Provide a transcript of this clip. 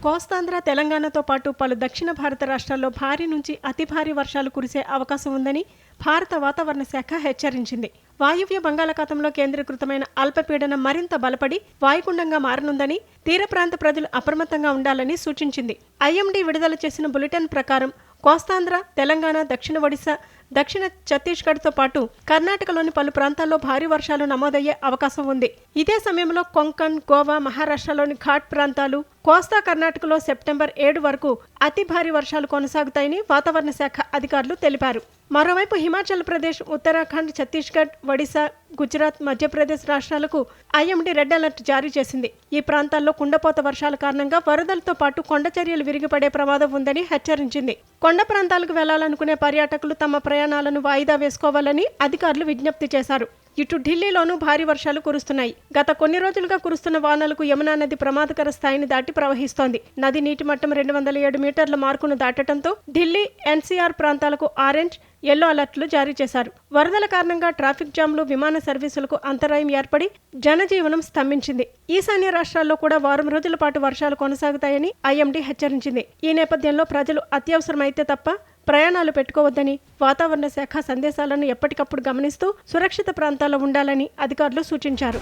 కోస్తాంధ్ర, తెలంగాణతో పాటు పలు దక్షిణ భారత రాష్ట్రాల్లో భారీ నుంచి అతి భారీ వర్షాలు కురిసే అవకాశం ఉందని భారత వాతావరణ శాఖ హెచ్చరించింది. వాయువ్య బంగాళాఖాతంలో కేంద్రీకృతమైన అల్పపీడనం మరింత బలపడి వాయుగుండంగా మారనుందని, తీర ప్రాంత ప్రజలు అప్రమత్తంగా ఉండాలని సూచించింది. ఐఎండీ విడుదల చేసిన బులెటిన్ ప్రకారం కోస్తాంధ్ర, తెలంగాణ, దక్షిణ ఒడిశా, దక్షిణ ఛత్తీస్గఢ్తో పాటు కర్ణాటకలోని పలు ప్రాంతాల్లో భారీ వర్షాలు నమోదయ్యే అవకాశం ఉంది. ఇదే సమయంలో కొంకణ్, గోవా, మహారాష్ట్రలోని ఘాట్ ప్రాంతాలు, కోస్తా కర్ణాటకలో సెప్టెంబర్ 7 వరకు అతి భారీ వర్షాలు కొనసాగుతాయని వాతావరణ శాఖ అధికారులు తెలిపారు. మరోవైపు హిమాచల్ ప్రదేశ్, ఉత్తరాఖండ్, ఛత్తీస్గఢ్, ఒడిశా, గుజరాత్, మధ్యప్రదేశ్ రాష్ట్రాలకు ఐఎండీ రెడ్ అలర్ట్ జారీ చేసింది. ఈ ప్రాంతాల్లో కుండపోత వర్షాల కారణంగా వరదలతో పాటు కొండచర్యలు విరిగిపడే ప్రమాదం ఉందని హెచ్చరించింది. కొండ ప్రాంతాలకు వెళ్లాలనుకునే పర్యాటకులు తమ ప్రయాణాలను వాయిదా వేసుకోవాలని అధికారులు విజ్ఞప్తి చేశారు. ఇటు ఢిల్లీలోనూ భారీ వర్షాలు కురుస్తున్నాయి. గత కొన్ని రోజులుగా కురుస్తున్న వానలకు యమునా నది ప్రమాదకర స్థాయిని దాటి ప్రవహిస్తోంది. నది నీటి మట్టం 207 మీటర్ల మార్కును దాటడంతో ఢిల్లీ, ఎన్సీఆర్ ప్రాంతాలకు ఆరెంజ్, ఎల్లో అలర్ట్లు జారీ చేశారు. వరదల కారణంగా ట్రాఫిక్ జామ్లు, విమాన సర్వీసులకు అంతరాయం ఏర్పడి జనజీవనం స్తంభించింది. ఈశాన్య రాష్ట్రాల్లో కూడా వారం రోజుల పాటు వర్షాలు కొనసాగుతాయని ఐఎండీ హెచ్చరించింది. ఈ నేపథ్యంలో ప్రజలు అత్యవసరమైతే తప్ప ప్రయాణాలు పెట్టుకోవద్దని, వాతావరణ శాఖ సందేశాలను ఎప్పటికప్పుడు గమనిస్తూ సురక్షిత ప్రాంతాల్లో ఉండాలని అధికారులు సూచించారు.